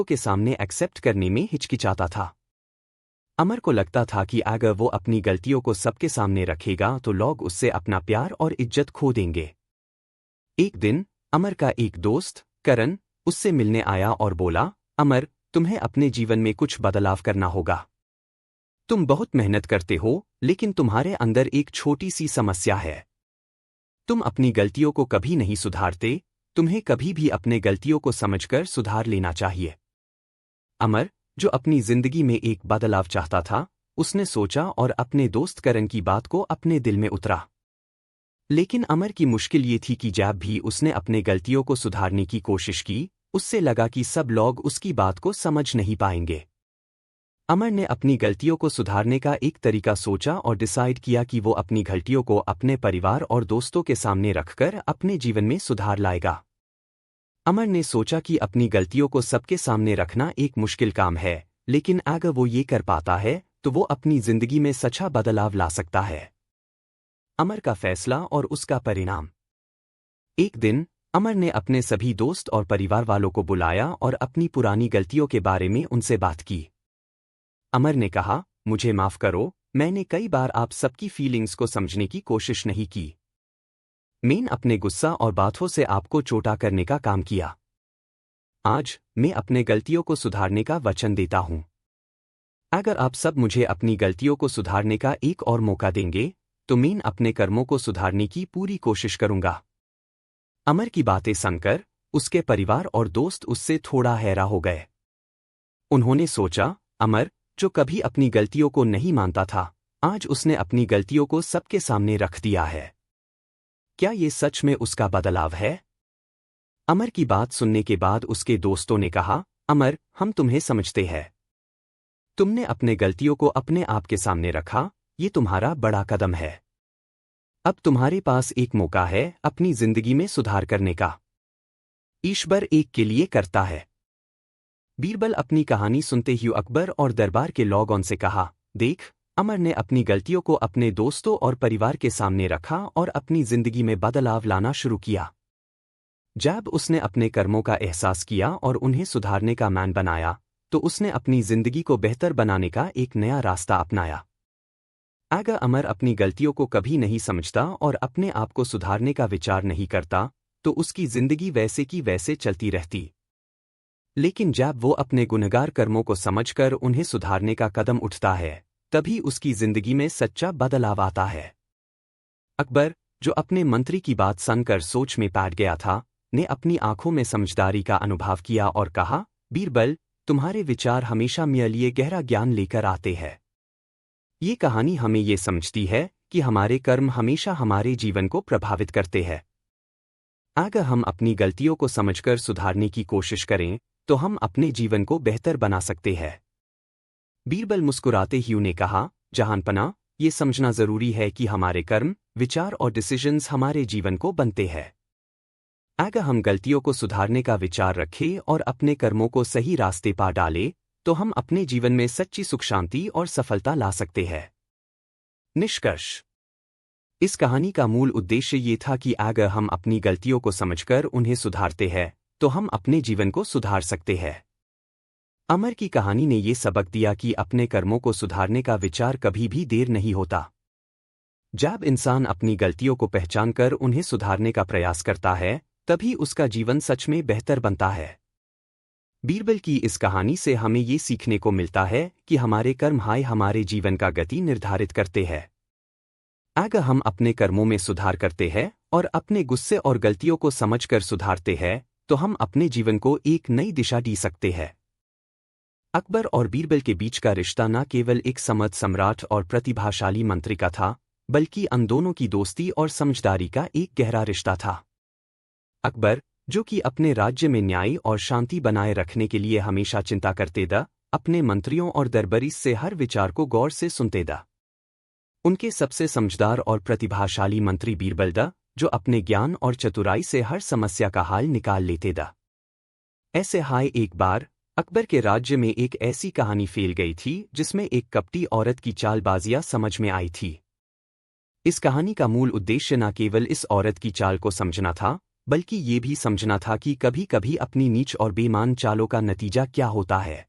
के सामने एक्सेप्ट करने में हिचकिचाता था। अमर को लगता था कि अगर वो अपनी गलतियों को सबके सामने रखेगा तो लोग उससे अपना प्यार और इज्जत खो देंगे। एक दिन अमर का एक दोस्त करण उससे मिलने आया और बोला, अमर, तुम्हें अपने जीवन में कुछ बदलाव करना होगा। तुम बहुत मेहनत करते हो, लेकिन तुम्हारे अंदर एक छोटी सी समस्या है। तुम अपनी गलतियों को कभी नहीं सुधारते, तुम्हें कभी भी अपने गलतियों को समझकर सुधार लेना चाहिए। अमर, जो अपनी जिंदगी में एक बदलाव चाहता था, उसने सोचा और अपने दोस्त करण की बात को अपने दिल में उतरा। लेकिन अमर की मुश्किल ये थी कि जब भी उसने अपने गलतियों को सुधारने की कोशिश की, उससे लगा कि सब लोग उसकी बात को समझ नहीं पाएंगे। अमर ने अपनी गलतियों को सुधारने का एक तरीका सोचा और डिसाइड किया कि वो अपनी गलतियों को अपने परिवार और दोस्तों के सामने रखकर अपने जीवन में सुधार लाएगा। अमर ने सोचा कि अपनी गलतियों को सबके सामने रखना एक मुश्किल काम है, लेकिन अगर वो ये कर पाता है तो वो अपनी जिंदगी में सच्चा बदलाव ला सकता है। अमर का फैसला और उसका परिणाम। एक दिन अमर ने अपने सभी दोस्त और परिवार वालों को बुलाया और अपनी पुरानी गलतियों के बारे में उनसे बात की। अमर ने कहा, मुझे माफ करो, मैंने कई बार आप सबकी फीलिंग्स को समझने की कोशिश नहीं की। मैंने अपने गुस्सा और बातों से आपको चोटा करने का काम किया। आज मैं अपने गलतियों को सुधारने का वचन देता हूं। अगर आप सब मुझे अपनी गलतियों को सुधारने का एक और मौका देंगे तो मैं अपने कर्मों को सुधारने की पूरी कोशिश करूंगा। अमर की बातें सुनकर उसके परिवार और दोस्त उससे थोड़ा हैरान हो गए। उन्होंने सोचा, अमर, जो कभी अपनी गलतियों को नहीं मानता था, आज उसने अपनी गलतियों को सबके सामने रख दिया है। क्या ये सच में उसका बदलाव है? अमर की बात सुनने के बाद उसके दोस्तों ने कहा, अमर, हम तुम्हें समझते हैं। तुमने अपने गलतियों को अपने आप के सामने रखा, ये तुम्हारा बड़ा कदम है। अब तुम्हारे पास एक मौका है अपनी जिंदगी में सुधार करने का। ईश्वर एक के लिए करता है। बीरबल अपनी कहानी सुनते ही अकबर और दरबार के लोगों से कहा, देख, अमर ने अपनी गलतियों को अपने दोस्तों और परिवार के सामने रखा और अपनी जिंदगी में बदलाव लाना शुरू किया। जब उसने अपने कर्मों का एहसास किया और उन्हें सुधारने का मैन बनाया, तो उसने अपनी जिंदगी को बेहतर बनाने का एक नया रास्ता अपनाया। अगर अमर अपनी गलतियों को कभी नहीं समझता और अपने आप को सुधारने का विचार नहीं करता, तो उसकी जिंदगी वैसे की वैसे चलती रहती। लेकिन जब वो अपने गुनहगार कर्मों को समझकर उन्हें सुधारने का कदम उठता है, तभी उसकी जिंदगी में सच्चा बदलाव आता है। अकबर, जो अपने मंत्री की बात सुनकर सोच में पड़ गया था, ने अपनी आंखों में समझदारी का अनुभव किया और कहा, बीरबल, तुम्हारे विचार हमेशा मेरे लिए गहरा ज्ञान लेकर आते हैं। ये कहानी हमें ये समझती है कि हमारे कर्म हमेशा हमारे जीवन को प्रभावित करते हैं। अगर हम अपनी गलतियों को समझकर सुधारने की कोशिश करें, तो हम अपने जीवन को बेहतर बना सकते हैं। बीरबल मुस्कुराते ही ने कहा, जहांपना, ये समझना जरूरी है कि हमारे कर्म, विचार और डिसीजंस हमारे जीवन को बनते हैं। अगर हम गलतियों को सुधारने का विचार रखें और अपने कर्मों को सही रास्ते पर डालें, तो हम अपने जीवन में सच्ची सुख शांति और सफलता ला सकते हैं। निष्कर्ष। इस कहानी का मूल उद्देश्य ये था कि अगर हम अपनी गलतियों को समझकर उन्हें सुधारते हैं, तो हम अपने जीवन को सुधार सकते हैं। अमर की कहानी ने ये सबक दिया कि अपने कर्मों को सुधारने का विचार कभी भी देर नहीं होता। जब इंसान अपनी गलतियों को पहचानकर उन्हें सुधारने का प्रयास करता है, तभी उसका जीवन सच में बेहतर बनता है। बीरबल की इस कहानी से हमें ये सीखने को मिलता है कि हमारे कर्म हमारे जीवन का गति निर्धारित करते हैं। अगर हम अपने कर्मों में सुधार करते हैं और अपने गुस्से और गलतियों को समझकर सुधारते हैं, तो हम अपने जीवन को एक नई दिशा दे सकते हैं। अकबर और बीरबल के बीच का रिश्ता न केवल एक समर्थ सम्राट और प्रतिभाशाली मंत्री का था, बल्कि उन दोनों की दोस्ती और समझदारी का एक गहरा रिश्ता था। अकबर, जो कि अपने राज्य में न्याय और शांति बनाए रखने के लिए हमेशा चिंता करते थे, अपने मंत्रियों और दरबारी से हर विचार को गौर से सुनते थे। उनके सबसे समझदार और प्रतिभाशाली मंत्री बीरबल थे, जो अपने ज्ञान और चतुराई से हर समस्या का हल निकाल लेते थे। ऐसे एक बार अकबर के राज्य में एक ऐसी कहानी फैल गई थी जिसमें एक कपटी औरत की चालबाजियां समझ में आई थी। इस कहानी का मूल उद्देश्य न केवल इस औरत की चाल को समझना था, बल्कि ये भी समझना था कि कभी कभी अपनी नीच और बेईमान चालों का नतीजा क्या होता है।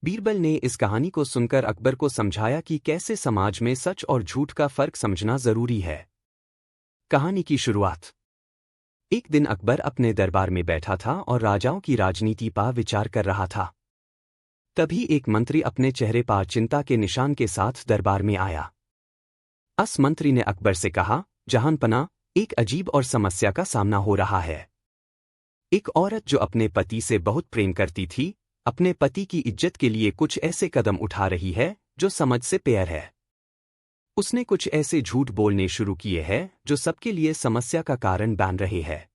बीरबल ने इस कहानी को सुनकर अकबर को समझाया कि कैसे समाज में सच और झूठ का फर्क समझना जरूरी है। कहानी की शुरुआत। एक दिन अकबर अपने दरबार में बैठा था और राजाओं की राजनीति पर विचार कर रहा था। तभी एक मंत्री अपने चेहरे पर चिंता के निशान के साथ दरबार में आया। उस मंत्री ने अकबर से कहा, जहांपना, एक अजीब और समस्या का सामना हो रहा है। एक औरत जो अपने पति से बहुत प्रेम करती थी, अपने पति की इज्जत के लिए कुछ ऐसे कदम उठा रही है जो समझ से पैर है। उसने कुछ ऐसे झूठ बोलने शुरू किए हैं जो सबके लिए समस्या का कारण बन रहे हैं।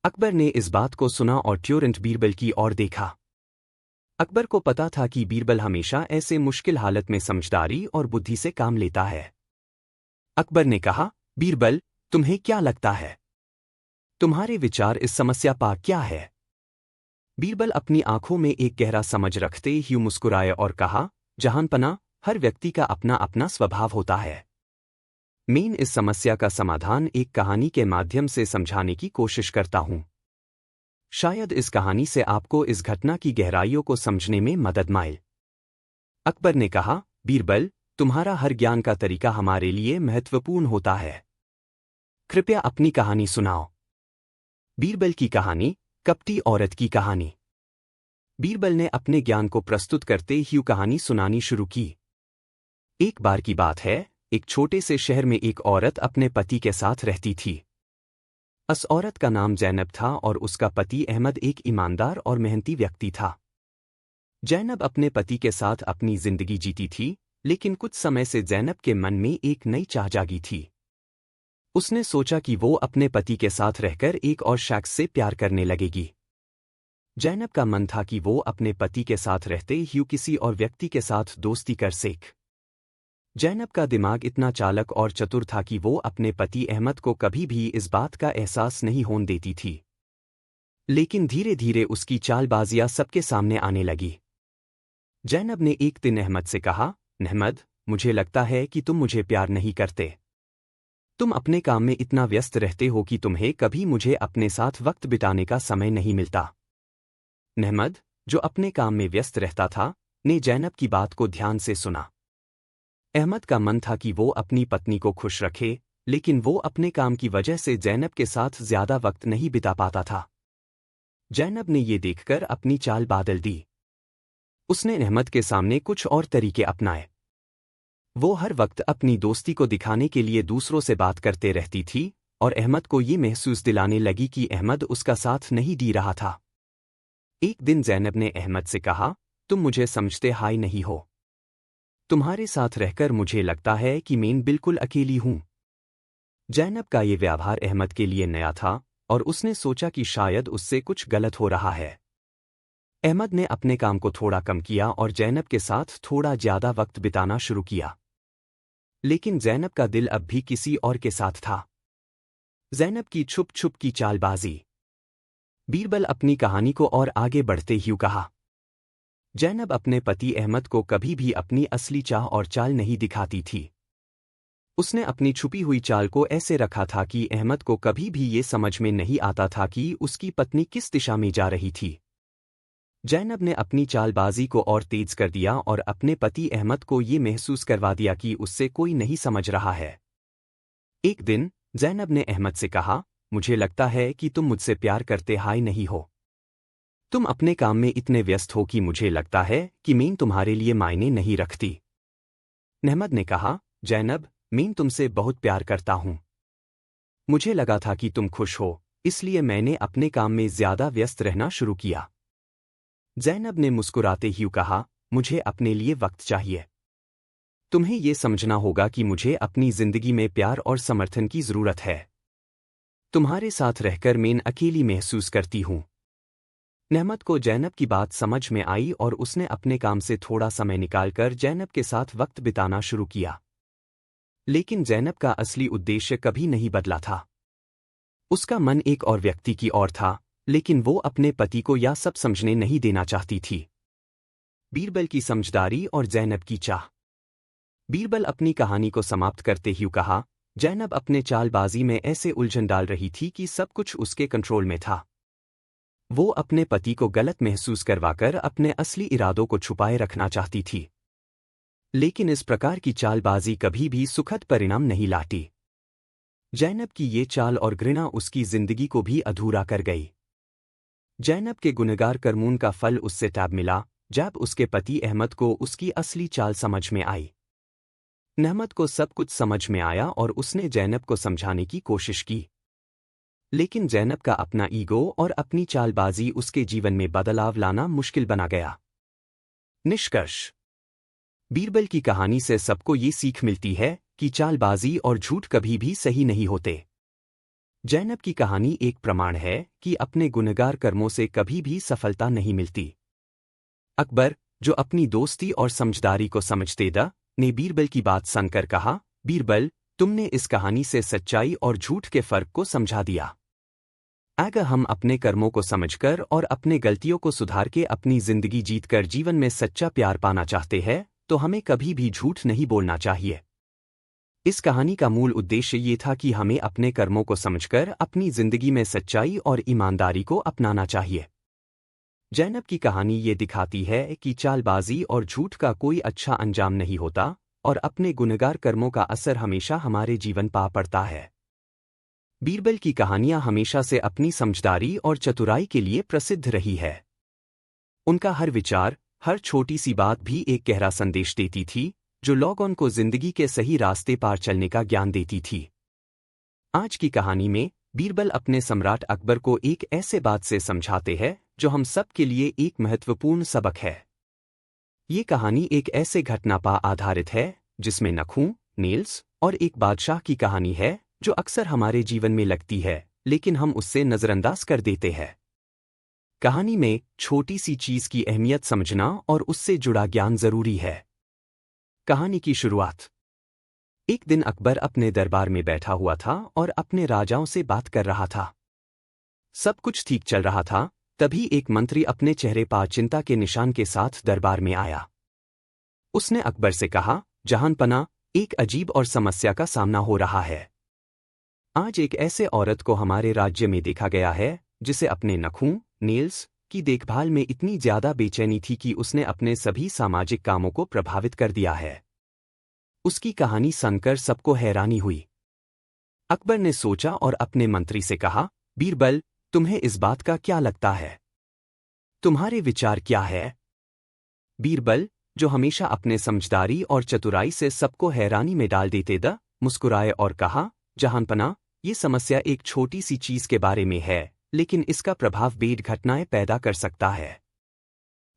अकबर ने इस बात को सुना और तुरंत बीरबल की ओर देखा। अकबर को पता था कि बीरबल हमेशा ऐसे मुश्किल हालत में समझदारी और बुद्धि से काम लेता है। अकबर ने कहा, बीरबल, तुम्हें क्या लगता है? तुम्हारे विचार इस समस्या पर क्या है? बीरबल अपनी आंखों में एक गहरा समझ रखते ही मुस्कुराए और कहा, जहांपना, हर व्यक्ति का अपना अपना स्वभाव होता है। मैं इस समस्या का समाधान एक कहानी के माध्यम से समझाने की कोशिश करता हूं। शायद इस कहानी से आपको इस घटना की गहराइयों को समझने में मदद मिले। अकबर ने कहा, बीरबल, तुम्हारा हर ज्ञान का तरीका हमारे लिए महत्वपूर्ण होता है। कृपया अपनी कहानी सुनाओ। बीरबल की कहानी, कपटी औरत की कहानी। बीरबल ने अपने ज्ञान को प्रस्तुत करते ही कहानी सुनानी शुरू की। एक बार की बात है, एक छोटे से शहर में एक औरत अपने पति के साथ रहती थी। उस औरत का नाम जैनब था और उसका पति अहमद एक ईमानदार और मेहनती व्यक्ति था। जैनब अपने पति के साथ अपनी जिंदगी जीती थी, लेकिन कुछ समय से जैनब के मन में एक नई चाह जागी थी। उसने सोचा कि वो अपने पति के साथ रहकर एक और शख्स से प्यार करने लगेगी। जैनब का मन था कि वो अपने पति के साथ रहते ही किसी और व्यक्ति के साथ दोस्ती कर सके। जैनब का दिमाग इतना चालाक और चतुर था कि वो अपने पति अहमद को कभी भी इस बात का एहसास नहीं होने देती थी। लेकिन धीरे धीरे उसकी चालबाजियां सबके सामने आने लगी। जैनब ने एक दिन अहमद से कहा, अहमद, मुझे लगता है कि तुम मुझे प्यार नहीं करते। तुम अपने काम में इतना व्यस्त रहते हो कि तुम्हें कभी मुझे अपने साथ वक्त बिताने का समय नहीं मिलता। अहमद, जो अपने काम में व्यस्त रहता था, ने जैनब की बात को ध्यान से सुना। अहमद का मन था कि वो अपनी पत्नी को खुश रखे, लेकिन वो अपने काम की वजह से जैनब के साथ ज्यादा वक्त नहीं बिता पाता था। जैनब ने ये देखकर अपनी चाल बदल दी। उसने अहमद के सामने कुछ और तरीके अपनाए। वो हर वक्त अपनी दोस्ती को दिखाने के लिए दूसरों से बात करते रहती थी और अहमद को ये महसूस दिलाने लगी कि अहमद उसका साथ नहीं दे रहा था। एक दिन जैनब ने अहमद से कहा, तुम मुझे समझते हाय नहीं हो। तुम्हारे साथ रहकर मुझे लगता है कि मैं बिल्कुल अकेली हूं। जैनब का ये व्यवहार अहमद के लिए नया था और उसने सोचा कि शायद उससे कुछ गलत हो रहा है। अहमद ने अपने काम को थोड़ा कम किया और जैनब के साथ थोड़ा ज्यादा वक्त बिताना शुरू किया। लेकिन जैनब का दिल अब भी किसी और के साथ था। जैनब की छुप छुप की चालबाजी। बीरबल अपनी कहानी को और आगे बढ़ते ही कहा, जैनब अपने पति अहमद को कभी भी अपनी असली चाह और चाल नहीं दिखाती थी। उसने अपनी छुपी हुई चाल को ऐसे रखा था कि अहमद को कभी भी ये समझ में नहीं आता था कि उसकी पत्नी किस दिशा में जा रही थी। जैनब ने अपनी चालबाजी को और तेज कर दिया और अपने पति अहमद को ये महसूस करवा दिया कि उससे कोई नहीं समझ रहा है। एक दिन जैनब ने अहमद से कहा, मुझे लगता है कि तुम मुझसे प्यार करते हाय नहीं हो। तुम अपने काम में इतने व्यस्त हो कि मुझे लगता है कि मैं तुम्हारे लिए मायने नहीं रखती। अहमद ने कहा, जैनब, मैं तुमसे बहुत प्यार करता हूं। मुझे लगा था कि तुम खुश हो, इसलिए मैंने अपने काम में ज्यादा व्यस्त रहना शुरू किया। जैनब ने मुस्कुराते ही कहा, मुझे अपने लिए वक्त चाहिए। तुम्हें यह समझना होगा कि मुझे अपनी जिंदगी में प्यार और समर्थन की जरूरत है। तुम्हारे साथ रहकर मैं अकेली महसूस करती हूं। अहमद को जैनब की बात समझ में आई और उसने अपने काम से थोड़ा समय निकालकर जैनब के साथ वक्त बिताना शुरू किया। लेकिन जैनब का असली उद्देश्य कभी नहीं बदला था। उसका मन एक और व्यक्ति की ओर था, लेकिन वो अपने पति को यह सब समझने नहीं देना चाहती थी। बीरबल की समझदारी और जैनब की चाह। बीरबल अपनी कहानी को समाप्त करते ही कहा, जैनब अपने चालबाजी में ऐसे उलझन डाल रही थी कि सब कुछ उसके कंट्रोल में था। वो अपने पति को गलत महसूस करवाकर अपने असली इरादों को छुपाए रखना चाहती थी। लेकिन इस प्रकार की चालबाजी कभी भी सुखद परिणाम नहीं लाती। जैनब की ये चाल और घृणा उसकी जिंदगी को भी अधूरा कर गई। जैनब के गुनहगार करमून का फल उससे तब मिला जब उसके पति अहमद को उसकी असली चाल समझ में आई। अहमद को सब कुछ समझ में आया और उसने जैनब को समझाने की कोशिश की। लेकिन जैनब का अपना ईगो और अपनी चालबाजी उसके जीवन में बदलाव लाना मुश्किल बना गया। निष्कर्ष: बीरबल की कहानी से सबको ये सीख मिलती है कि चालबाजी और झूठ कभी भी सही नहीं होते। जैनब की कहानी एक प्रमाण है कि अपने गुनहगार कर्मों से कभी भी सफलता नहीं मिलती। अकबर, जो अपनी दोस्ती और समझदारी को समझते थे, ने बीरबल की बात सुनकर कहा, बीरबल, तुमने इस कहानी से सच्चाई और झूठ के फर्क को समझा दिया। अगर हम अपने कर्मों को समझकर और अपने गलतियों को सुधार के अपनी जिंदगी जीतकर जीवन में सच्चा प्यार पाना चाहते हैं तो हमें कभी भी झूठ नहीं बोलना चाहिए। इस कहानी का मूल उद्देश्य ये था कि हमें अपने कर्मों को समझकर अपनी जिंदगी में सच्चाई और ईमानदारी को अपनाना चाहिए। जैनब की कहानी ये दिखाती है कि चालबाजी और झूठ का कोई अच्छा अंजाम नहीं होता और अपने गुनहगार कर्मों का असर हमेशा हमारे जीवन पर पड़ता है। बीरबल की कहानियां हमेशा से अपनी समझदारी और चतुराई के लिए प्रसिद्ध रही है। उनका हर विचार, हर छोटी सी बात भी एक गहरा संदेश देती थी जो लोगों को जिंदगी के सही रास्ते पार चलने का ज्ञान देती थी। आज की कहानी में बीरबल अपने सम्राट अकबर को एक ऐसे बात से समझाते हैं जो हम सब के लिए एक महत्वपूर्ण सबक है। ये कहानी एक ऐसे घटना पर आधारित है जिसमें नखूं, नेल्स और एक बादशाह की कहानी है जो अक्सर हमारे जीवन में लगती है लेकिन हम उससे नजरअंदाज कर देते हैं। कहानी में छोटी सी चीज की अहमियत समझना और उससे जुड़ा ज्ञान जरूरी है। कहानी की शुरुआत: एक दिन अकबर अपने दरबार में बैठा हुआ था और अपने राजाओं से बात कर रहा था। सब कुछ ठीक चल रहा था, तभी एक मंत्री अपने चेहरे पर चिंता के निशान के साथ दरबार में आया। उसने अकबर से कहा, जहांपना, एक अजीब और समस्या का सामना हो रहा है। आज एक ऐसे औरत को हमारे राज्य में देखा गया है जिसे अपने नखूं, नेल्स की देखभाल में इतनी ज्यादा बेचैनी थी कि उसने अपने सभी सामाजिक कामों को प्रभावित कर दिया है। उसकी कहानी सुनकर सबको हैरानी हुई। अकबर ने सोचा और अपने मंत्री से कहा, बीरबल, तुम्हें इस बात का क्या लगता है? तुम्हारे विचार क्या है? बीरबल, जो हमेशा अपने समझदारी और चतुराई से सबको हैरानी में डाल देते थे, मुस्कुराए और कहा, जहांपना, ये समस्या एक छोटी सी चीज के बारे में है लेकिन इसका प्रभाव बेड घटनाएं पैदा कर सकता है।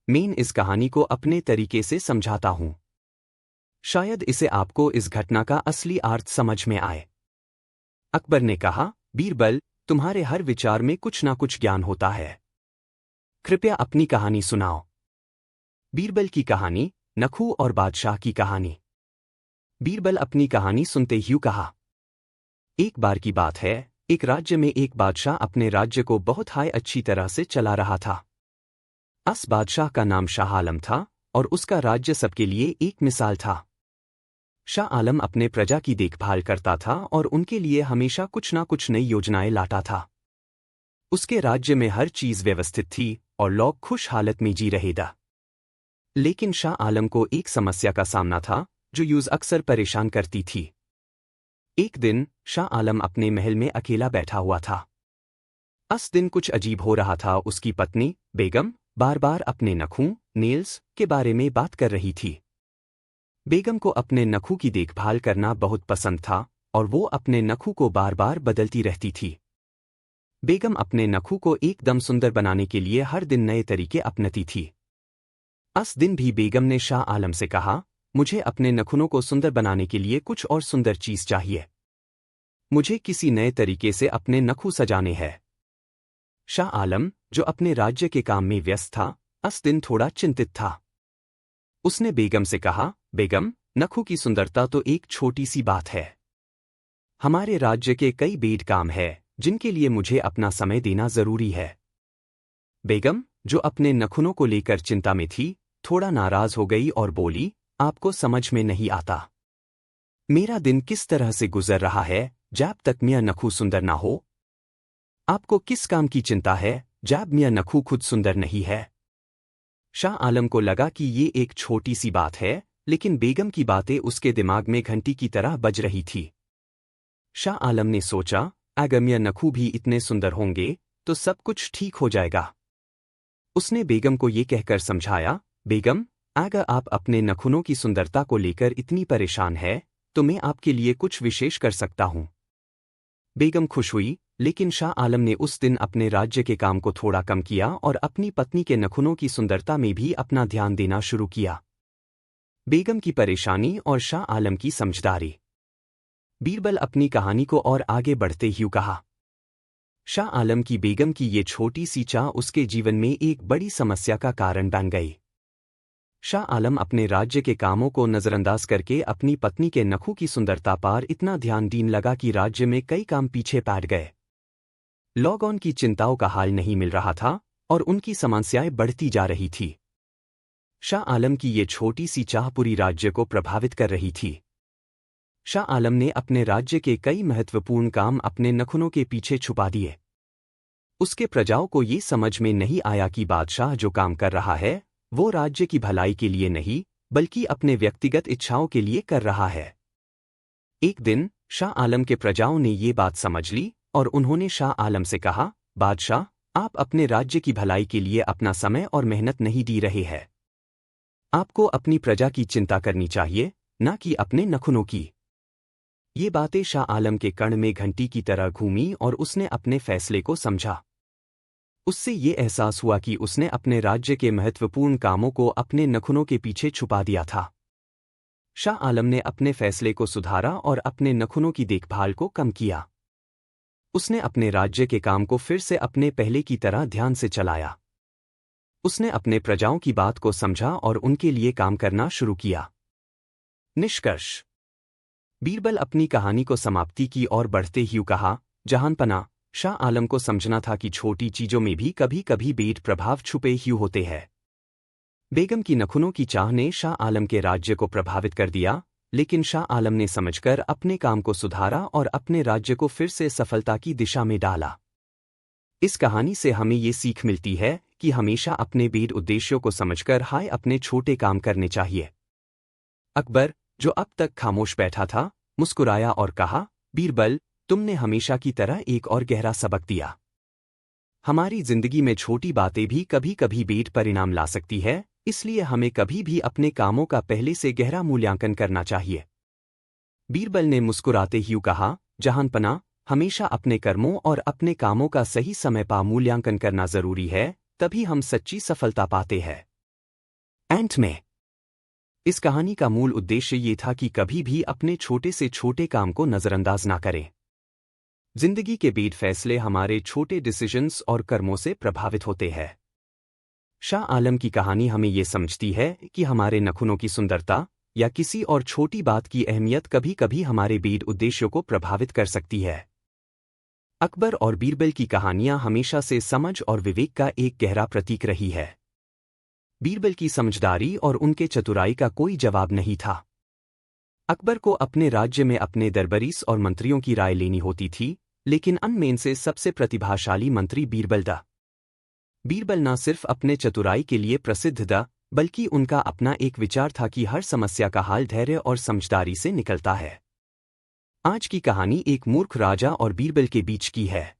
मैं इस कहानी को अपने तरीके से समझाता हूं। शायद इसे आपको इस घटना का असली अर्थ समझ में आए। अकबर ने कहा, बीरबल, तुम्हारे हर विचार में कुछ ना कुछ ज्ञान होता है। कृपया अपनी कहानी सुनाओ। बीरबल की कहानी, नखूं और बादशाह की कहानी। बीरबल अपनी कहानी सुनते ही कहा, एक बार की बात है, एक राज्य में एक बादशाह अपने राज्य को बहुत अच्छी तरह से चला रहा था। उस बादशाह का नाम शाह आलम था और उसका राज्य सबके लिए एक मिसाल था। शाह आलम अपने प्रजा की देखभाल करता था और उनके लिए हमेशा कुछ ना कुछ नई योजनाएं लाता था। उसके राज्य में हर चीज व्यवस्थित थी और लोग खुश हालत में जी रहे थे। लेकिन शाह आलम को एक समस्या का सामना था जो यूज अक्सर परेशान करती थी। एक दिन शाह आलम अपने महल में अकेला बैठा हुआ था। उस दिन कुछ अजीब हो रहा था। उसकी पत्नी बेगम बार बार अपने नखूं, नेल्स के बारे में बात कर रही थी। बेगम को अपने नखूं की देखभाल करना बहुत पसंद था और वो अपने नखूं को बार बार बदलती रहती थी। बेगम अपने नखूं को एकदम सुंदर बनाने के लिए हर दिन नए तरीके अपनाती थी। उस दिन भी बेगम ने शाह आलम से कहा, मुझे अपने नखूनों को सुंदर बनाने के लिए कुछ और सुंदर चीज चाहिए। मुझे किसी नए तरीके से अपने नखूं सजाने हैं। शाह आलम, जो अपने राज्य के काम में व्यस्त था, उस दिन थोड़ा चिंतित था। उसने बेगम से कहा, बेगम, नखों की सुंदरता तो एक छोटी सी बात है। हमारे राज्य के कई बेड काम है जिनके लिए मुझे अपना समय देना जरूरी है। बेगम, जो अपने नखूनों को लेकर चिंता में थी, थोड़ा नाराज हो गई और बोली, आपको समझ में नहीं आता। मेरा दिन किस तरह से गुजर रहा है जब तक मियां नखू सुंदर ना हो? आपको किस काम की चिंता है जब मियां नखू खुद सुंदर नहीं है? शाह आलम को लगा कि ये एक छोटी सी बात है, लेकिन बेगम की बातें उसके दिमाग में घंटी की तरह बज रही थी। शाह आलम ने सोचा, अगर मियां नखू भी इतने सुंदर होंगे तो सब कुछ ठीक हो जाएगा। उसने बेगम को ये कहकर समझाया, बेगम, अगर आप अपने नखूनों की सुंदरता को लेकर इतनी परेशान है तो मैं आपके लिए कुछ विशेष कर सकता हूं। बेगम खुश हुई, लेकिन शाह आलम ने उस दिन अपने राज्य के काम को थोड़ा कम किया और अपनी पत्नी के नखूनों की सुंदरता में भी अपना ध्यान देना शुरू किया। बेगम की परेशानी और शाह आलम की समझदारी। बीरबल अपनी कहानी को और आगे बढ़ते हुए कहा, शाह आलम की बेगम की ये छोटी सी चाह उसके जीवन में एक बड़ी समस्या का कारण बन गई। शाह आलम अपने राज्य के कामों को नजरअंदाज करके अपनी पत्नी के नखों की सुंदरता पर इतना ध्यान देने लगा कि राज्य में कई काम पीछे पड़ गए। लोगों की चिंताओं का हाल नहीं मिल रहा था और उनकी समस्याएं बढ़ती जा रही थी। शाह आलम की ये छोटी सी चाह पूरी राज्य को प्रभावित कर रही थी। शाह आलम ने अपने राज्य के कई महत्वपूर्ण काम अपने नखुनों के पीछे छुपा दिए। उसके प्रजाओं को ये समझ में नहीं आया कि बादशाह जो काम कर रहा है वो राज्य की भलाई के लिए नहीं बल्कि अपने व्यक्तिगत इच्छाओं के लिए कर रहा है। एक दिन शाह आलम के प्रजाओं ने ये बात समझ ली और उन्होंने शाह आलम से कहा, बादशाह, आप अपने राज्य की भलाई के लिए अपना समय और मेहनत नहीं दी रहे हैं। आपको अपनी प्रजा की चिंता करनी चाहिए, न कि अपने नखुनों की। ये बातें शाह आलम के कर्ण में घंटी की तरह घूमी और उसने अपने फैसले को समझा। उससे ये एहसास हुआ कि उसने अपने राज्य के महत्वपूर्ण कामों को अपने नखुनों के पीछे छुपा दिया था। शाह आलम ने अपने फैसले को सुधारा और अपने नखुनों की देखभाल को कम किया। उसने अपने राज्य के काम को फिर से अपने पहले की तरह ध्यान से चलाया। उसने अपने प्रजाओं की बात को समझा और उनके लिए काम करना शुरू किया। निष्कर्ष। बीरबल अपनी कहानी को समाप्ति की ओर बढ़ते ही कहा, जहांपना, शाह आलम को समझना था कि छोटी चीजों में भी कभी कभी बेड प्रभाव छुपे ही होते हैं। बेगम की नखुनों की चाह ने शाह आलम के राज्य को प्रभावित कर दिया, लेकिन शाह आलम ने समझकर अपने काम को सुधारा और अपने राज्य को फिर से सफलता की दिशा में डाला। इस कहानी से हमें ये सीख मिलती है कि हमेशा अपने बेड उद्देश्यों को समझकर अपने छोटे काम करने चाहिए। अकबर, जो अब तक खामोश बैठा था, मुस्कुराया और कहा, बीरबल, तुमने हमेशा की तरह एक और गहरा सबक दिया। हमारी जिंदगी में छोटी बातें भी कभी कभी बेड परिणाम ला सकती है, इसलिए हमें कभी भी अपने कामों का पहले से गहरा मूल्यांकन करना चाहिए। बीरबल ने मुस्कुराते हुए कहा, जहांपना, हमेशा अपने कर्मों और अपने कामों का सही समय पर मूल्यांकन करना जरूरी है, तभी हम सच्ची सफलता पाते हैं। एंट में इस कहानी का मूल उद्देश्य ये था कि कभी भी अपने छोटे से छोटे काम को नजरअंदाज ना करें। जिंदगी के बेड फैसले हमारे छोटे डिसीजंस और कर्मों से प्रभावित होते हैं। शाह आलम की कहानी हमें ये समझती है कि हमारे नखुनों की सुंदरता या किसी और छोटी बात की अहमियत कभी कभी हमारे बेड उद्देश्यों को प्रभावित कर सकती है। अकबर और बीरबल की कहानियां हमेशा से समझ और विवेक का एक गहरा प्रतीक रही है। बीरबल की समझदारी और उनके चतुराई का कोई जवाब नहीं था। अकबर को अपने राज्य में अपने दरबारीस और मंत्रियों की राय लेनी होती थी, लेकिन उनमें से सबसे प्रतिभाशाली मंत्री बीरबल था। बीरबल न सिर्फ अपने चतुराई के लिए प्रसिद्ध था, बल्कि उनका अपना एक विचार था कि हर समस्या का हल धैर्य और समझदारी से निकलता है। आज की कहानी एक मूर्ख राजा और बीरबल के बीच की है।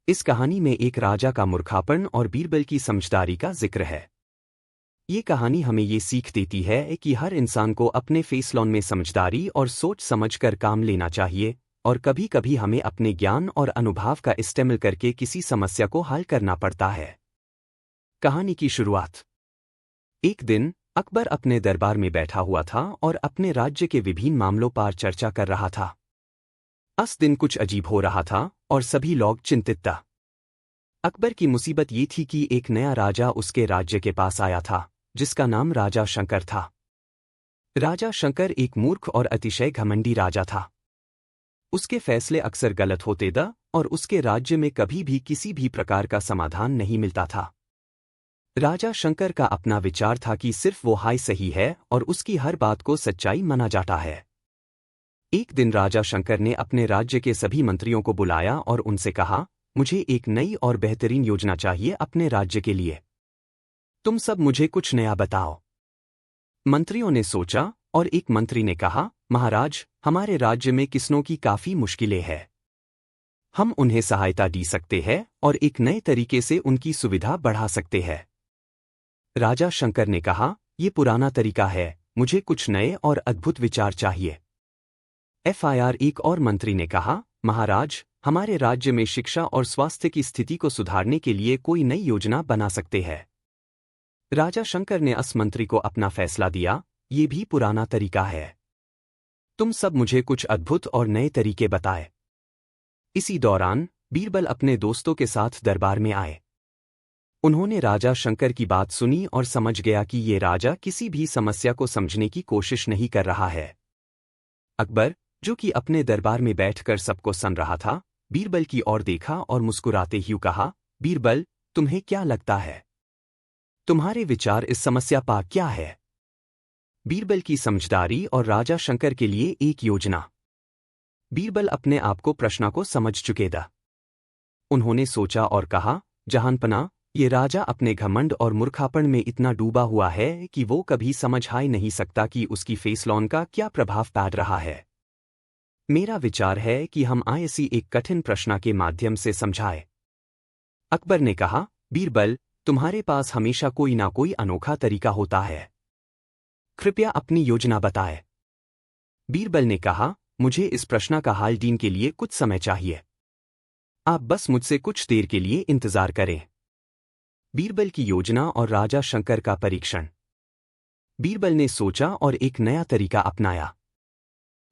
इस कहानी में एक राजा का मूर्खापन और बीरबल की समझदारी का जिक्र है। ये कहानी हमें ये सीख देती है कि हर इंसान को अपने फैसलों में समझदारी और सोच समझकर काम लेना चाहिए, और कभी कभी हमें अपने ज्ञान और अनुभव का इस्तेमाल करके किसी समस्या को हल करना पड़ता है। कहानी की शुरुआत। एक दिन अकबर अपने दरबार में बैठा हुआ था और अपने राज्य के विभिन्न मामलों पर चर्चा कर रहा था। उस दिन कुछ अजीब हो रहा था और सभी लोग चिंतित था। अकबर की मुसीबत ये थी कि एक नया राजा उसके राज्य के पास आया था, जिसका नाम राजा शंकर था। राजा शंकर एक मूर्ख और अतिशय घमंडी राजा था। उसके फैसले अक्सर गलत होते थे और उसके राज्य में कभी भी किसी भी प्रकार का समाधान नहीं मिलता था। राजा शंकर का अपना विचार था कि सिर्फ वो हाय सही है और उसकी हर बात को सच्चाई माना जाता है। एक दिन राजा शंकर ने अपने राज्य के सभी मंत्रियों को बुलाया और उनसे कहा, मुझे एक नई और बेहतरीन योजना चाहिए अपने राज्य के लिए। तुम सब मुझे कुछ नया बताओ। मंत्रियों ने सोचा और एक मंत्री ने कहा, महाराज, हमारे राज्य में किसानों की काफी मुश्किलें हैं। हम उन्हें सहायता दी सकते हैं और एक नए तरीके से उनकी सुविधा बढ़ा सकते हैं। राजा शंकर ने कहा, यह पुराना तरीका है, मुझे कुछ नए और अद्भुत विचार चाहिए। FIR एक और मंत्री ने कहा, महाराज, हमारे राज्य में शिक्षा और स्वास्थ्य की स्थिति को सुधारने के लिए कोई नई योजना बना सकते हैं। राजा शंकर ने उस मंत्री को अपना फैसला दिया, ये भी पुराना तरीका है। तुम सब मुझे कुछ अद्भुत और नए तरीके बताए। इसी दौरान बीरबल अपने दोस्तों के साथ दरबार में आए। उन्होंने राजा शंकर की बात सुनी और समझ गया कि ये राजा किसी भी समस्या को समझने की कोशिश नहीं कर रहा है। अकबर, जो कि अपने दरबार में बैठकर सबको सुन रहा था, बीरबल की ओर देखा और मुस्कुराते हुए कहा, बीरबल, तुम्हें क्या लगता है? तुम्हारे विचार इस समस्या पर क्या है? बीरबल की समझदारी और राजा शंकर के लिए एक योजना। बीरबल अपने आप को प्रश्न को समझ चुके था। उन्होंने सोचा और कहा, जहांपना, ये राजा अपने घमंड और मूर्खापन में इतना डूबा हुआ है कि वो कभी समझ ही नहीं सकता कि उसकी फैसलों का क्या प्रभाव पड़ रहा है। मेरा विचार है कि हम ऐसी एक कठिन प्रश्न के माध्यम से समझाएं। अकबर ने कहा, बीरबल, तुम्हारे पास हमेशा कोई ना कोई अनोखा तरीका होता है। कृपया अपनी योजना बताएं। बीरबल ने कहा, मुझे इस प्रश्न का हल देने के लिए कुछ समय चाहिए। आप बस मुझसे कुछ देर के लिए इंतजार करें। बीरबल की योजना और राजा शंकर का परीक्षण। बीरबल ने सोचा और एक नया तरीका अपनाया।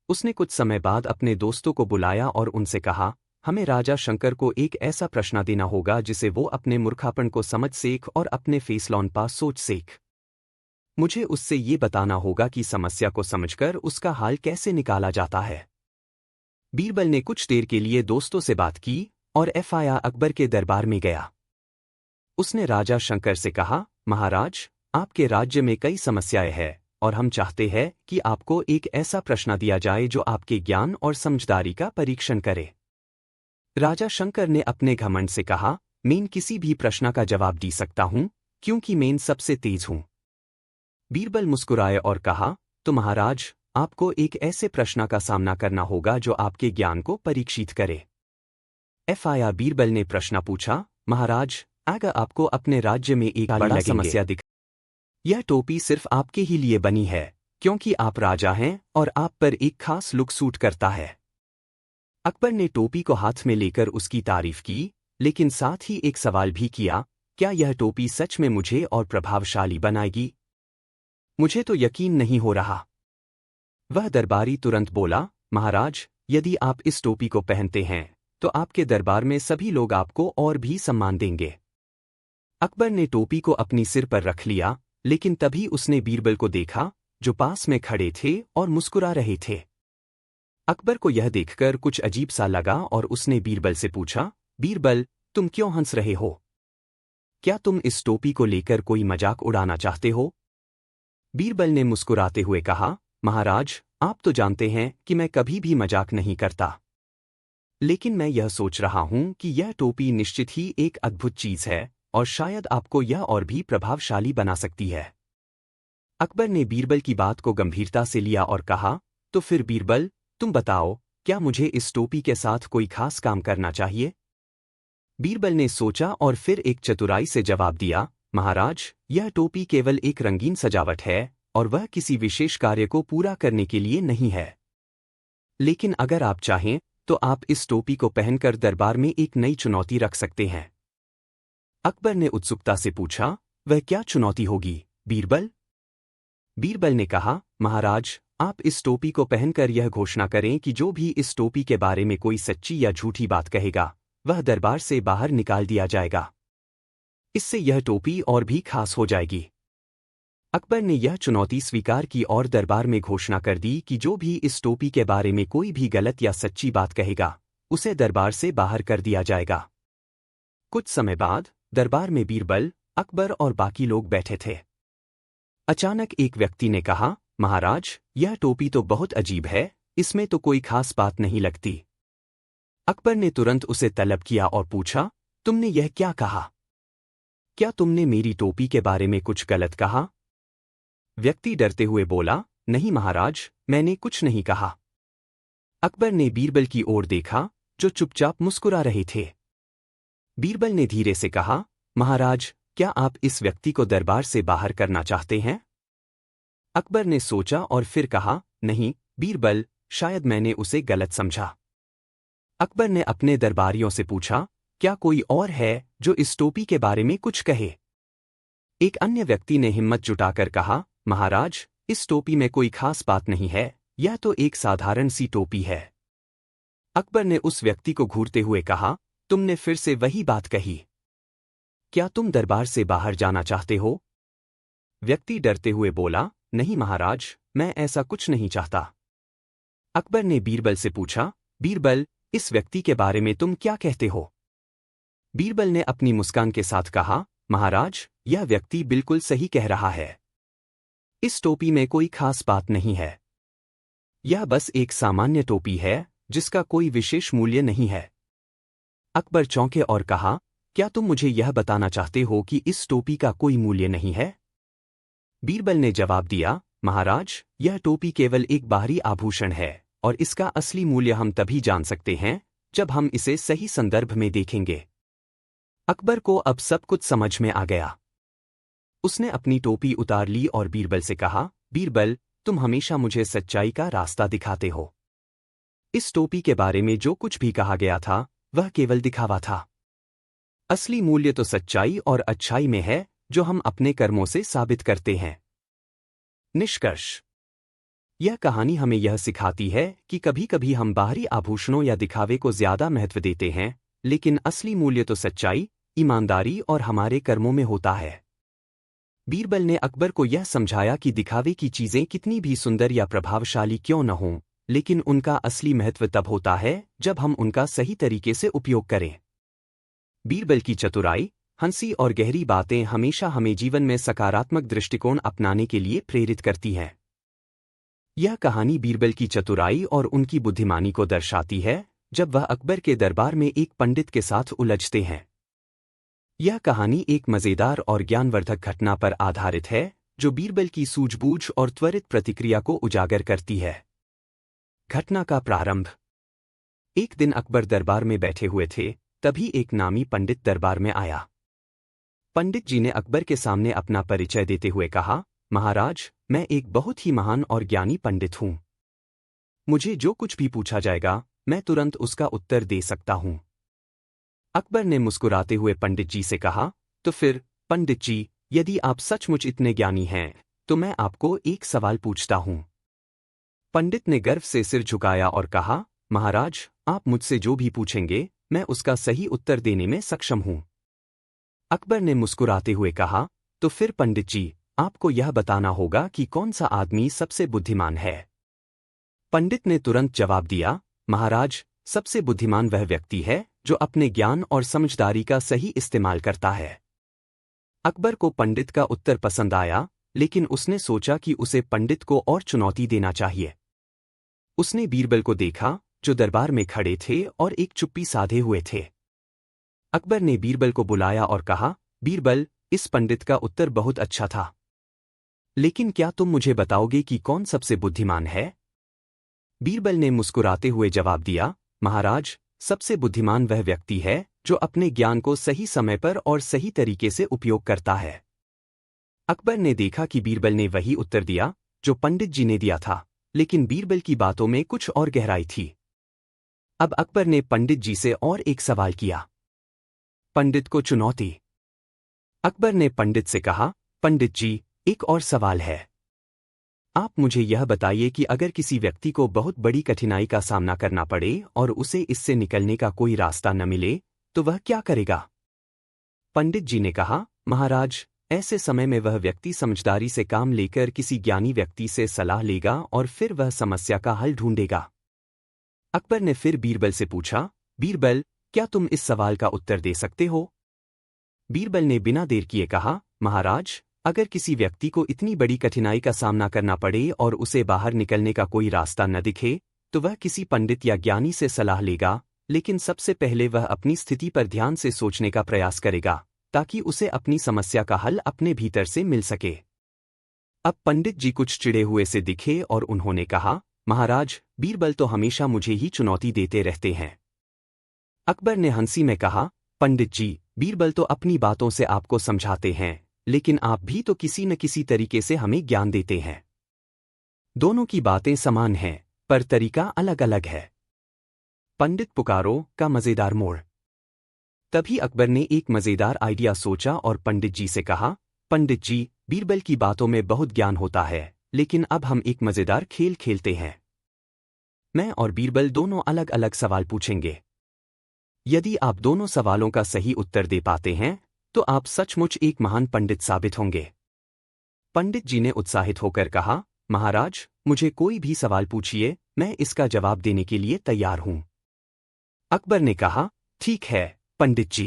उसने कुछ समय बाद अपने दोस्तों को बुलाया और उनसे कहा, हमें राजा शंकर को एक ऐसा प्रश्न देना होगा जिसे वो अपने मूर्खापन को समझ सीख और अपने फैसलों पर सोच सीख। मुझे उससे ये बताना होगा कि समस्या को समझकर उसका हल कैसे निकाला जाता है। बीरबल ने कुछ देर के लिए दोस्तों से बात की और FIR अकबर के दरबार में गया। उसने राजा शंकर से कहा, महाराज, आपके राज्य में कई समस्याएं हैं और हम चाहते हैं कि आपको एक ऐसा प्रश्न दिया जाए जो आपके ज्ञान और समझदारी का परीक्षण करे। राजा शंकर ने अपने घमंड से कहा, मैं किसी भी प्रश्न का जवाब दे सकता हूं क्योंकि मैं सबसे तेज हूं। बीरबल मुस्कुराए और कहा, तो महाराज, आपको एक ऐसे प्रश्न का सामना करना होगा जो आपके ज्ञान को परीक्षित करे। FIR बीरबल ने प्रश्न पूछा, महाराज, अगर आपको अपने राज्य में एक बड़ा समस्या दिख, यह टोपी सिर्फ आपके ही लिए बनी है क्योंकि आप राजा हैं और आप पर एक खास लुक सूट करता है। अकबर ने टोपी को हाथ में लेकर उसकी तारीफ की, लेकिन साथ ही एक सवाल भी किया, क्या यह टोपी सच में मुझे और प्रभावशाली बनाएगी? मुझे तो यकीन नहीं हो रहा। वह दरबारी तुरंत बोला, महाराज, यदि आप इस टोपी को पहनते हैं तो आपके दरबार में सभी लोग आपको और भी सम्मान देंगे। अकबर ने टोपी को अपनी सिर पर रख लिया, लेकिन तभी उसने बीरबल को देखा जो पास में खड़े थे और मुस्कुरा रहे थे। अकबर को यह देखकर कुछ अजीब सा लगा और उसने बीरबल से पूछा, बीरबल, तुम क्यों हंस रहे हो? क्या तुम इस टोपी को लेकर कोई मजाक उड़ाना चाहते हो? बीरबल ने मुस्कुराते हुए कहा, महाराज, आप तो जानते हैं कि मैं कभी भी मजाक नहीं करता। लेकिन मैं यह सोच रहा हूं कि यह टोपी निश्चित ही एक अद्भुत चीज है और शायद आपको यह और भी प्रभावशाली बना सकती है। अकबर ने बीरबल की बात को गंभीरता से लिया और कहा, तो फिर बीरबल, तुम बताओ, क्या मुझे इस टोपी के साथ कोई खास काम करना चाहिए? बीरबल ने सोचा और फिर एक चतुराई से जवाब दिया, महाराज, यह टोपी केवल एक रंगीन सजावट है और वह किसी विशेष कार्य को पूरा करने के लिए नहीं है। लेकिन अगर आप चाहें तो आप इस टोपी को पहनकर दरबार में एक नई चुनौती रख सकते हैं। अकबर ने उत्सुकता से पूछा, वह क्या चुनौती होगी, बीरबल? बीरबल ने कहा, महाराज, आप इस टोपी को पहनकर यह घोषणा करें कि जो भी इस टोपी के बारे में कोई सच्ची या झूठी बात कहेगा, वह दरबार से बाहर निकाल दिया जाएगा। इससे यह टोपी और भी खास हो जाएगी। अकबर ने यह चुनौती स्वीकार की और दरबार में घोषणा कर दी कि जो भी इस टोपी के बारे में कोई भी गलत या सच्ची बात कहेगा, उसे दरबार से बाहर कर दिया जाएगा। कुछ समय बाद दरबार में बीरबल, अकबर और बाकी लोग बैठे थे। अचानक एक व्यक्ति ने कहा, महाराज, यह टोपी तो बहुत अजीब है इसमें तो कोई खास बात नहीं लगती। अकबर ने तुरंत उसे तलब किया और पूछा, तुमने यह क्या कहा? क्या तुमने मेरी टोपी के बारे में कुछ गलत कहा? व्यक्ति डरते हुए बोला, नहीं महाराज, मैंने कुछ नहीं कहा। अकबर ने बीरबल की ओर देखा, जो चुपचाप मुस्कुरा रहे थे। बीरबल ने धीरे से कहा, महाराज, क्या आप इस व्यक्ति को दरबार से बाहर करना चाहते हैं? अकबर ने सोचा और फिर कहा, नहीं बीरबल, शायद मैंने उसे गलत समझा। अकबर ने अपने दरबारियों से पूछा, क्या कोई और है जो इस टोपी के बारे में कुछ कहे? एक अन्य व्यक्ति ने हिम्मत जुटाकर कहा, महाराज, इस टोपी में कोई खास बात नहीं है, यह तो एक साधारण सी टोपी है। अकबर ने उस व्यक्ति को घूरते हुए कहा, तुमने फिर से वही बात कही। क्या तुम दरबार से बाहर जाना चाहते हो? व्यक्ति डरते हुए बोला, नहीं महाराज, मैं ऐसा कुछ नहीं चाहता। अकबर ने बीरबल से पूछा, बीरबल, इस व्यक्ति के बारे में तुम क्या कहते हो? बीरबल ने अपनी मुस्कान के साथ कहा, महाराज, यह व्यक्ति बिल्कुल सही कह रहा है। इस टोपी में कोई खास बात नहीं है। यह बस एक सामान्य टोपी है, जिसका कोई विशेष मूल्य नहीं है। अकबर चौंके और कहा, क्या तुम मुझे यह बताना चाहते हो कि इस टोपी का कोई मूल्य नहीं है? बीरबल ने जवाब दिया, महाराज, यह टोपी केवल एक बाहरी आभूषण है, और इसका असली मूल्य हम तभी जान सकते हैं जब हम इसे सही संदर्भ में देखेंगे। अकबर को अब सब कुछ समझ में आ गया। उसने अपनी टोपी उतार ली और बीरबल से कहा, बीरबल, तुम हमेशा मुझे सच्चाई का रास्ता दिखाते हो। इस टोपी के बारे में जो कुछ भी कहा गया था, वह केवल दिखावा था। असली मूल्य तो सच्चाई और अच्छाई में है, जो हम अपने कर्मों से साबित करते हैं। निष्कर्ष, यह कहानी हमें यह सिखाती है कि कभी-कभी हम बाहरी आभूषणों या दिखावे को ज्यादा महत्व देते हैं, लेकिन असली मूल्य तो सच्चाई, ईमानदारी और हमारे कर्मों में होता है। बीरबल ने अकबर को यह समझाया कि दिखावे की चीजें कितनी भी सुंदर या प्रभावशाली क्यों न हों, लेकिन उनका असली महत्व तब होता है जब हम उनका सही तरीके से उपयोग करें। बीरबल की चतुराई, हंसी और गहरी बातें हमेशा हमें जीवन में सकारात्मक दृष्टिकोण अपनाने के लिए प्रेरित करती हैं। यह कहानी बीरबल की चतुराई और उनकी बुद्धिमानी को दर्शाती है, जब वह अकबर के दरबार में एक पंडित के साथ उलझते हैं। यह कहानी एक मजेदार और ज्ञानवर्धक घटना पर आधारित है, जो बीरबल की सूझबूझ और त्वरित प्रतिक्रिया को उजागर करती है। घटना का प्रारंभ। एक दिन अकबर दरबार में बैठे हुए थे, तभी एक नामी पंडित दरबार में आया। पंडित जी ने अकबर के सामने अपना परिचय देते हुए कहा, महाराज, मैं एक बहुत ही महान और ज्ञानी पंडित हूं। मुझे जो कुछ भी पूछा जाएगा, मैं तुरंत उसका उत्तर दे सकता हूं। अकबर ने मुस्कुराते हुए पंडित जी से कहा, तो फिर पंडित जी, यदि आप सचमुच इतने ज्ञानी हैं, तो मैं आपको एक सवाल पूछता हूं। पंडित ने गर्व से सिर झुकाया और कहा, महाराज, आप मुझसे जो भी पूछेंगे, मैं उसका सही उत्तर देने में सक्षम हूं। अकबर ने मुस्कुराते हुए कहा, तो फिर पंडित जी, आपको यह बताना होगा कि कौन सा आदमी सबसे बुद्धिमान है। पंडित ने तुरंत जवाब दिया, महाराज, सबसे बुद्धिमान वह व्यक्ति है जो अपने ज्ञान और समझदारी का सही इस्तेमाल करता है। अकबर को पंडित का उत्तर पसंद आया, लेकिन उसने सोचा कि उसे पंडित को और चुनौती देना चाहिए। उसने बीरबल को देखा, जो दरबार में खड़े थे और एक चुप्पी साधे हुए थे। अकबर ने बीरबल को बुलाया और कहा, बीरबल, इस पंडित का उत्तर बहुत अच्छा था, लेकिन क्या तुम मुझे बताओगे कि कौन सबसे बुद्धिमान है? बीरबल ने मुस्कुराते हुए जवाब दिया, महाराज, सबसे बुद्धिमान वह व्यक्ति है जो अपने ज्ञान को सही समय पर और सही तरीके से उपयोग करता है। अकबर ने देखा कि बीरबल ने वही उत्तर दिया जो पंडित जी ने दिया था, लेकिन बीरबल की बातों में कुछ और गहराई थी। अब अकबर ने पंडित जी से और एक सवाल किया। पंडित को चुनौती। अकबर ने पंडित से कहा, पंडित जी, एक और सवाल है। आप मुझे यह बताइए कि अगर किसी व्यक्ति को बहुत बड़ी कठिनाई का सामना करना पड़े और उसे इससे निकलने का कोई रास्ता न मिले, तो वह क्या करेगा? पंडित जी ने कहा, महाराज, ऐसे समय में वह व्यक्ति समझदारी से काम लेकर किसी ज्ञानी व्यक्ति से सलाह लेगा और फिर वह समस्या का हल ढूंढेगा। अकबर ने फिर बीरबल से पूछा, बीरबल, क्या तुम इस सवाल का उत्तर दे सकते हो? बीरबल ने बिना देर किए कहा, महाराज, अगर किसी व्यक्ति को इतनी बड़ी कठिनाई का सामना करना पड़े और उसे बाहर निकलने का कोई रास्ता न दिखे, तो वह किसी पंडित या ज्ञानी से सलाह लेगा, लेकिन सबसे पहले वह अपनी स्थिति पर ध्यान से सोचने का प्रयास करेगा, ताकि उसे अपनी समस्या का हल अपने भीतर से मिल सके। अब पंडित जी कुछ चिढ़े हुए से दिखे और उन्होंने कहा, महाराज, बीरबल तो हमेशा मुझे ही चुनौती देते रहते हैं। अकबर ने हंसी में कहा, पंडित जी, बीरबल तो अपनी बातों से आपको समझाते हैं, लेकिन आप भी तो किसी न किसी तरीके से हमें ज्ञान देते हैं। दोनों की बातें समान हैं, पर तरीका अलग अलग है। पंडित पुकारो का मजेदार मोड़। तभी अकबर ने एक मजेदार आइडिया सोचा और पंडित जी से कहा, पंडित जी, बीरबल की बातों में बहुत ज्ञान होता है, लेकिन अब हम एक मजेदार खेल खेलते हैं। मैं और बीरबल दोनों अलग अलग सवाल पूछेंगे। यदि आप दोनों सवालों का सही उत्तर दे पाते हैं, तो आप सचमुच एक महान पंडित साबित होंगे। पंडित जी ने उत्साहित होकर कहा, महाराज, मुझे कोई भी सवाल पूछिए, मैं इसका जवाब देने के लिए तैयार हूं। अकबर ने कहा, ठीक है पंडित जी।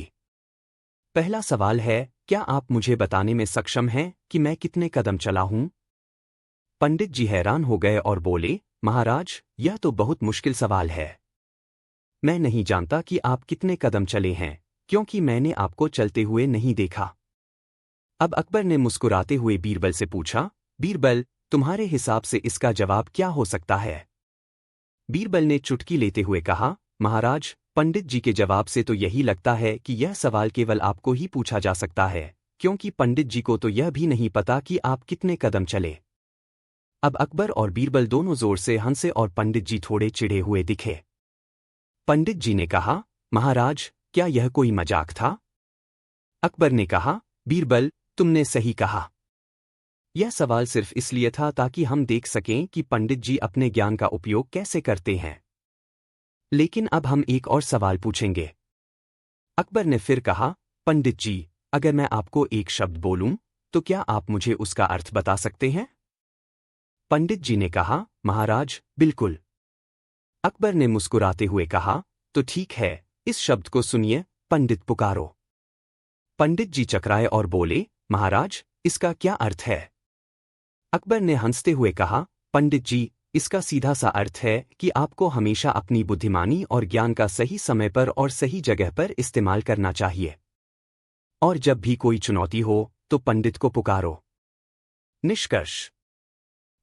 पहला सवाल है, क्या आप मुझे बताने में सक्षम हैं कि मैं कितने कदम चला हूं? पंडित जी हैरान हो गए और बोले, महाराज, यह तो बहुत मुश्किल सवाल है। मैं नहीं जानता कि आप कितने कदम चले हैं, क्योंकि मैंने आपको चलते हुए नहीं देखा। अब अकबर ने मुस्कुराते हुए बीरबल से पूछा, बीरबल, तुम्हारे हिसाब से इसका जवाब क्या हो सकता है? बीरबल ने चुटकी लेते हुए कहा, महाराज, पंडित जी के जवाब से तो यही लगता है कि यह सवाल केवल आपको ही पूछा जा सकता है, क्योंकि पंडित जी को तो यह भी नहीं पता कि आप कितने कदम चले। अब अकबर और बीरबल दोनों जोर से हंसे और पंडित जी थोड़े चिढ़े हुए दिखे। पंडित जी ने कहा, महाराज, क्या यह कोई मजाक था? अकबर ने कहा, बीरबल, तुमने सही कहा। यह सवाल सिर्फ इसलिए था ताकि हम देख सकें कि पंडित जी अपने ज्ञान का उपयोग कैसे करते हैं। लेकिन अब हम एक और सवाल पूछेंगे। अकबर ने फिर कहा, पंडित जी, अगर मैं आपको एक शब्द बोलूं, तो क्या आप मुझे उसका अर्थ बता सकते हैं? पंडित जी ने कहा, महाराज, बिल्कुल। अकबर ने मुस्कुराते हुए कहा, तो ठीक है, इस शब्द को सुनिए, पंडित पुकारो। पंडित जी चकराए और बोले, महाराज, इसका क्या अर्थ है? अकबर ने हंसते हुए कहा, पंडित जी, इसका सीधा सा अर्थ है कि आपको हमेशा अपनी बुद्धिमानी और ज्ञान का सही समय पर और सही जगह पर इस्तेमाल करना चाहिए। और जब भी कोई चुनौती हो, तो पंडित को पुकारो। निष्कर्ष।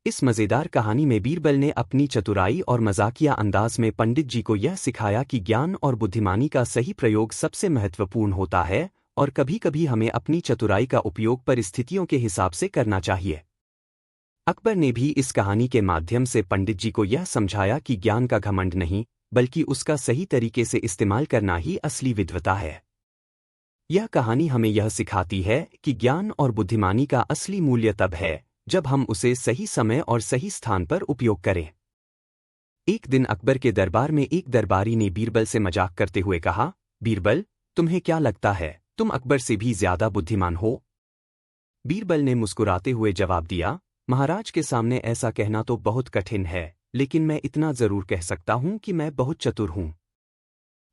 इस मजेदार कहानी में बीरबल ने अपनी चतुराई और मजाकिया अंदाज में पंडित जी को यह सिखाया कि ज्ञान और बुद्धिमानी का सही प्रयोग सबसे महत्वपूर्ण होता है, और कभी कभी हमें अपनी चतुराई का उपयोग परिस्थितियों के हिसाब से करना चाहिए। अकबर ने भी इस कहानी के माध्यम से पंडित जी को यह समझाया कि ज्ञान का घमंड नहीं, बल्कि उसका सही तरीके से इस्तेमाल करना ही असली विद्वता है। यह कहानी हमें यह सिखाती है कि ज्ञान और बुद्धिमानी का असली मूल्य तब है, जब हम उसे सही समय और सही स्थान पर उपयोग करें। एक दिन अकबर के दरबार में एक दरबारी ने बीरबल से मजाक करते हुए कहा, बीरबल, तुम्हें क्या लगता है, तुम अकबर से भी ज्यादा बुद्धिमान हो? बीरबल ने मुस्कुराते हुए जवाब दिया, महाराज के सामने ऐसा कहना तो बहुत कठिन है, लेकिन मैं इतना जरूर कह सकता हूं कि मैं बहुत चतुर हूं।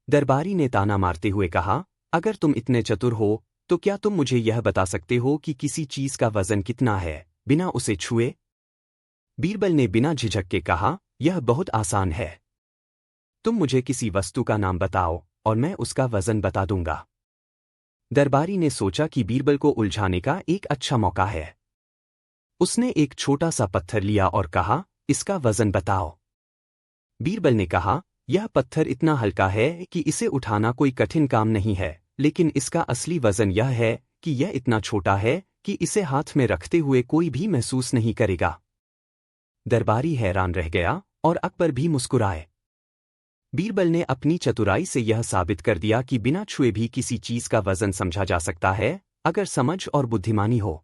दरबारी ने ताना मारते हुए कहा, अगर तुम इतने चतुर हो, तो क्या तुम मुझे यह बता सकते हो कि किसी चीज का वजन कितना है, बिना उसे छुए? बीरबल ने बिना झिझक के कहा, यह बहुत आसान है। तुम मुझे किसी वस्तु का नाम बताओ, और मैं उसका वजन बता दूंगा। दरबारी ने सोचा कि बीरबल को उलझाने का एक अच्छा मौका है। उसने एक छोटा सा पत्थर लिया और कहा, इसका वजन बताओ। बीरबल ने कहा, यह पत्थर इतना हल्का है कि इसे उठाना कोई कठिन काम नहीं है, लेकिन इसका असली वजन यह है कि यह इतना छोटा है कि इसे हाथ में रखते हुए कोई भी महसूस नहीं करेगा। दरबारी हैरान रह गया और अकबर भी मुस्कुराए। बीरबल ने अपनी चतुराई से यह साबित कर दिया कि बिना छुए भी किसी चीज का वजन समझा जा सकता है, अगर समझ और बुद्धिमानी हो।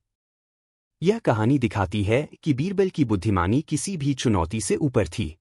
यह कहानी दिखाती है कि बीरबल की बुद्धिमानी किसी भी चुनौती से ऊपर थी।